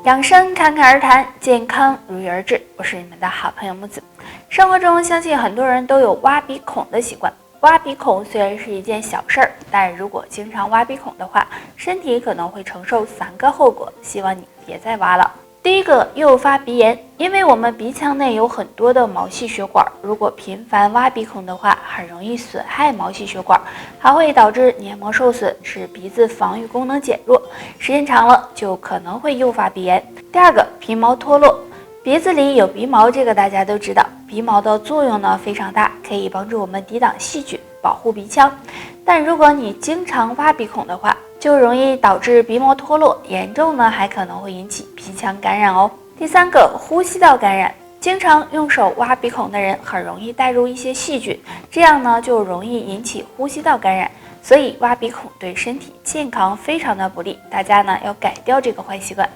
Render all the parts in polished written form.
养生侃侃而谈，健康如约而至。我是你们的好朋友木子。生活中，相信很多人都有挖鼻孔的习惯。挖鼻孔虽然是一件小事儿，但如果经常挖鼻孔的话，身体可能会承受3个后果，希望你别再挖了。第一个，诱发鼻炎，因为我们鼻腔内有很多的毛细血管，如果频繁挖鼻孔的话，很容易损害毛细血管，还会导致黏膜受损，使鼻子防御功能减弱，时间长了就可能会诱发鼻炎。第二个，鼻毛脱落，鼻子里有鼻毛，这个大家都知道，鼻毛的作用呢非常大，可以帮助我们抵挡细菌，保护鼻腔。但如果你经常挖鼻孔的话，就容易导致鼻毛脱落，严重呢还可能会引起鼻腔感染哦。第三个，呼吸道感染，经常用手挖鼻孔的人很容易带入一些细菌，这样呢就容易引起呼吸道感染，所以挖鼻孔对身体健康非常的不利，大家呢要改掉这个坏习惯。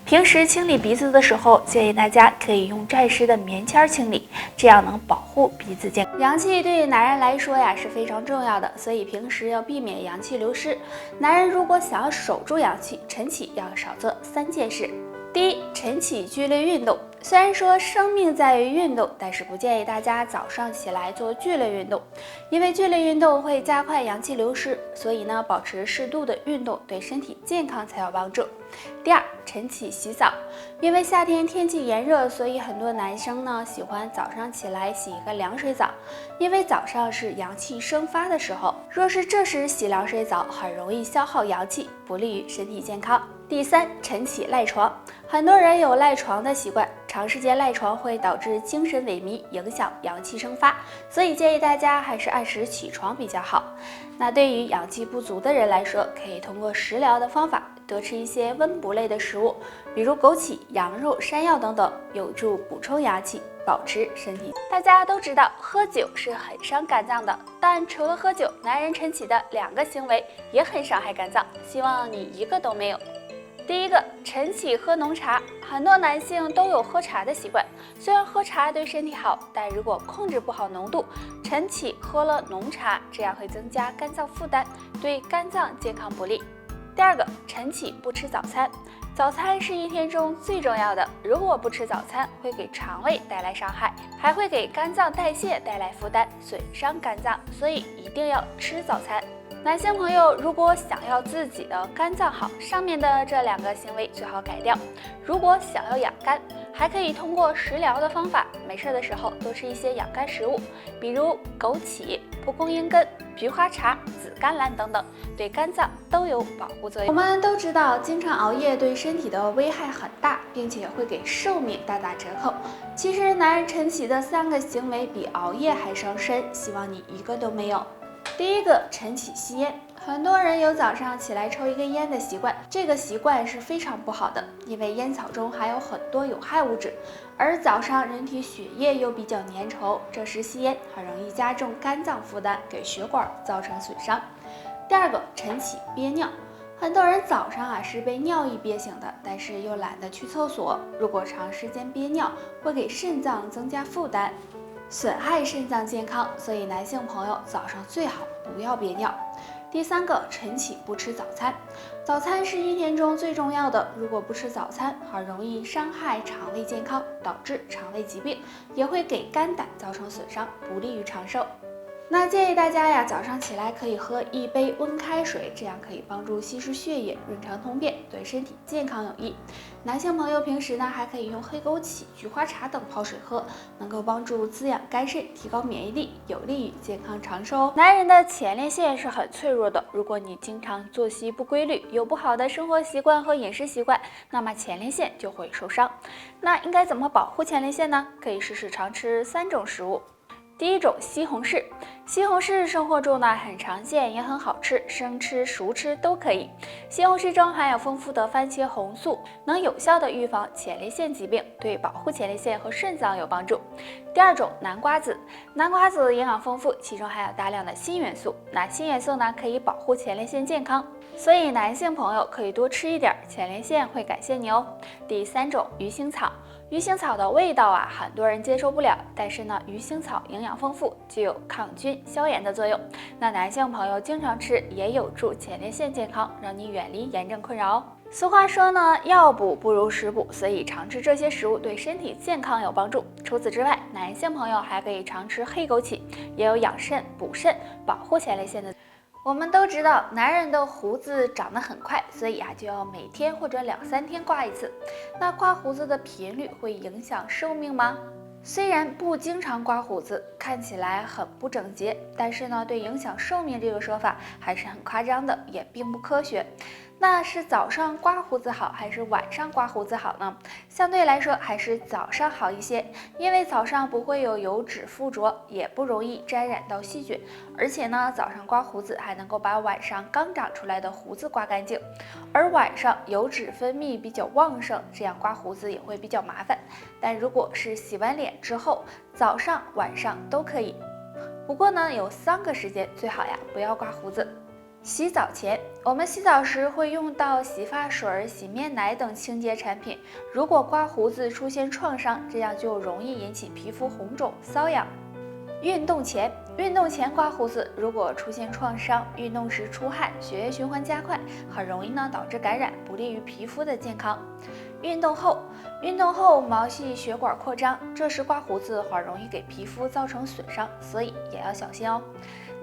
平时清理鼻子的时候，建议大家可以用沾湿的棉签清理，这样能保护鼻子健康。阳气对男人来说呀是非常重要的，所以平时要避免阳气流失。男人如果想要守住阳气，晨起要少做3件事。第一，晨起剧烈运动。虽然说生命在于运动，但是不建议大家早上起来做剧烈运动，因为剧烈运动会加快阳气流失，所以呢，保持适度的运动对身体健康才有帮助。第二，晨起洗澡，因为夏天天气炎热，所以很多男生呢喜欢早上起来洗一个凉水澡，因为早上是阳气生发的时候，若是这时洗凉水澡，很容易消耗阳气，不利于身体健康。第三，晨起赖床，很多人有赖床的习惯，长时间赖床会导致精神萎靡，影响阳气生发，所以建议大家还是按时起床比较好。那对于阳气不足的人来说，可以通过食疗的方法，多吃一些温补类的食物，比如枸杞、羊肉、山药等等，有助补充阳气，保持身体。大家都知道，喝酒是很伤肝脏的，但除了喝酒，男人晨起的2个行为也很伤害肝脏，希望你一个都没有。第一个，晨起喝浓茶，很多男性都有喝茶的习惯。虽然喝茶对身体好，但如果控制不好浓度，晨起喝了浓茶，这样会增加肝脏负担，对肝脏健康不利。第二个，晨起不吃早餐。早餐是一天中最重要的，如果不吃早餐，会给肠胃带来伤害，还会给肝脏代谢带来负担，损伤肝脏，所以一定要吃早餐。男性朋友如果想要自己的肝脏好，上面的这2个行为最好改掉。如果想要养肝，还可以通过食疗的方法，没事的时候多吃一些养肝食物，比如枸杞、蒲公英根、菊花茶、紫甘蓝等等，对肝脏都有保护作用。我们都知道，经常熬夜对身体的危害很大，并且会给寿命大打折扣。其实男人晨起的3个行为比熬夜还伤身，希望你一个都没有。第一个，晨起吸烟。很多人有早上起来抽一根烟的习惯，这个习惯是非常不好的，因为烟草中含有很多有害物质，而早上人体血液又比较粘稠，这时吸烟很容易加重肝脏负担，给血管造成损伤。第二个，晨起憋尿。很多人早上是被尿意憋醒的，但是又懒得去厕所，如果长时间憋尿，会给肾脏增加负担，损害肾脏健康，所以男性朋友早上最好不要憋尿。第三个，晨起不吃早餐。早餐是一天中最重要的，如果不吃早餐，很容易伤害肠胃健康，导致肠胃疾病，也会给肝胆造成损伤，不利于长寿。那建议大家早上起来可以喝1杯温开水，这样可以帮助稀释血液，润肠通便，对身体健康有益。男性朋友平时呢还可以用黑枸杞、菊花茶等泡水喝，能够帮助滋养肝肾，提高免疫力，有利于健康长寿哦。男人的前列腺是很脆弱的，如果你经常作息不规律，有不好的生活习惯和饮食习惯，那么前列腺就会受伤。那应该怎么保护前列腺呢？可以试试常吃3种食物。第一种，西红柿。西红柿生活中呢很常见，也很好吃，生吃、熟吃都可以。西红柿中含有丰富的番茄红素，能有效的预防前列腺疾病，对保护前列腺和肾脏有帮助。第二种，南瓜子。南瓜子营养丰富，其中含有大量的锌元素，那锌元素呢可以保护前列腺健康，所以男性朋友可以多吃一点，前列腺会感谢你哦。第三种，鱼腥草。鱼腥草的味道很多人接受不了，但是呢，鱼腥草营养丰富，具有抗菌消炎的作用。那男性朋友经常吃，也有助前列腺健康，让你远离炎症困扰哦。俗话说呢，药补不如食补，所以常吃这些食物对身体健康有帮助。除此之外，男性朋友还可以常吃黑枸杞，也有养肾、补肾、保护前列腺的。我们都知道，男人的胡子长得很快，所以就要每天或者2-3天刮一次。那刮胡子的频率会影响寿命吗？虽然不经常刮胡子看起来很不整洁，但是呢，对影响寿命这个说法还是很夸张的，也并不科学。那是早上刮胡子好还是晚上刮胡子好呢？相对来说还是早上好一些，因为早上不会有油脂附着，也不容易沾染到细菌，而且呢，早上刮胡子还能够把晚上刚长出来的胡子刮干净，而晚上油脂分泌比较旺盛，这样刮胡子也会比较麻烦。但如果是洗完脸之后，早上晚上都可以。不过呢，有3个时间最好不要刮胡子。洗澡前，我们洗澡时会用到洗发水、洗面奶等清洁产品。如果刮胡子出现创伤，这样就容易引起皮肤红肿、瘙痒。运动前刮胡子，如果出现创伤，运动时出汗，血液循环加快，很容易呢导致感染，不利于皮肤的健康。运动后毛细血管扩张，这时刮胡子很容易给皮肤造成损伤，所以也要小心哦。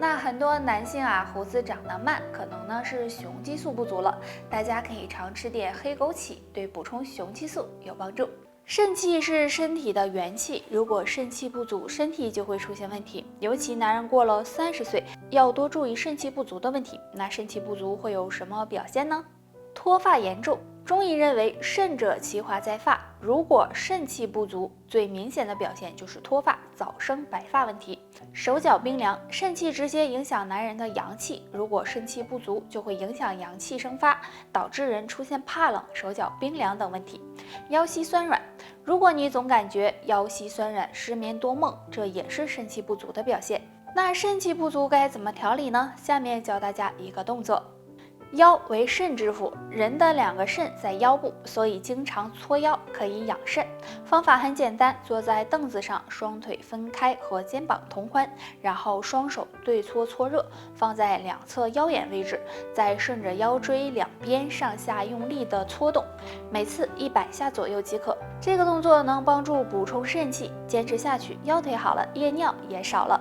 那很多男性胡子长得慢，可能呢是雄激素不足了，大家可以常吃点黑枸杞，对补充雄激素有帮助。肾气是身体的元气，如果肾气不足，身体就会出现问题。尤其男人过了30岁，要多注意肾气不足的问题。那肾气不足会有什么表现呢？脱发严重。中医认为，肾者其华在发，如果肾气不足，最明显的表现就是脱发、早生白发问题。手脚冰凉，肾气直接影响男人的阳气，如果肾气不足，就会影响阳气生发，导致人出现怕冷、手脚冰凉等问题。腰膝酸软，如果你总感觉腰膝酸软、失眠多梦，这也是肾气不足的表现。那肾气不足该怎么调理呢？下面教大家一个动作。腰为肾之府，人的2个肾在腰部，所以经常搓腰可以养肾。方法很简单，坐在凳子上，双腿分开和肩膀同宽，然后双手对搓搓热，放在两侧腰眼位置，再顺着腰椎两边上下用力的搓动，每次100下左右即可。这个动作能帮助补充肾气，坚持下去，腰腿好了，夜尿也少了。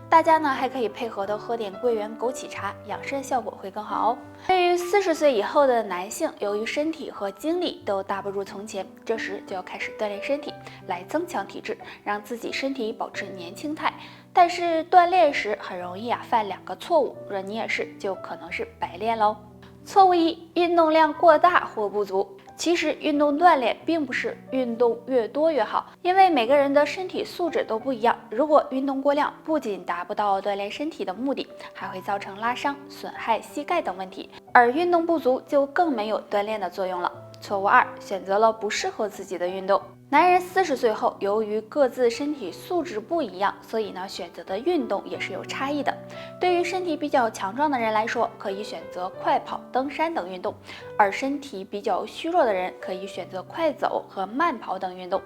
大家呢还可以配合的喝点桂圆枸杞茶，养肾效果会更好哦。对于40岁以后的男性，由于身体和精力都大不如从前，这时就要开始锻炼身体，来增强体质，让自己身体保持年轻态。但是锻炼时很容易犯2个错误，若你也是，就可能是白练喽。错误1：运动量过大或不足。其实运动锻炼并不是运动越多越好，因为每个人的身体素质都不一样。如果运动过量，不仅达不到锻炼身体的目的，还会造成拉伤、损害膝盖等问题。而运动不足就更没有锻炼的作用了。错误2：选择了不适合自己的运动。男人40岁后，由于各自身体素质不一样，所以呢选择的运动也是有差异的。对于身体比较强壮的人来说，可以选择快跑、登山等运动；而身体比较虚弱的人，可以选择快走和慢跑等运动。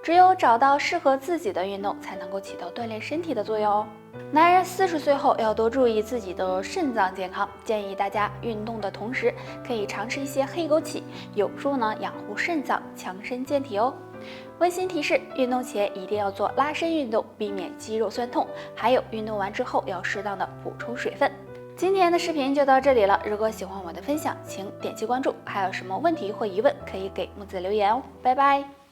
只有找到适合自己的运动，才能够起到锻炼身体的作用哦。男人40岁后要多注意自己的肾脏健康，建议大家运动的同时，可以常吃一些黑枸杞，有助养护肾脏，强身健体哦。温馨提示：运动前一定要做拉伸运动，避免肌肉酸痛。还有，运动完之后要适当的补充水分。今天的视频就到这里了，如果喜欢我的分享，请点击关注。还有什么问题或疑问，可以给木子留言哦。拜拜。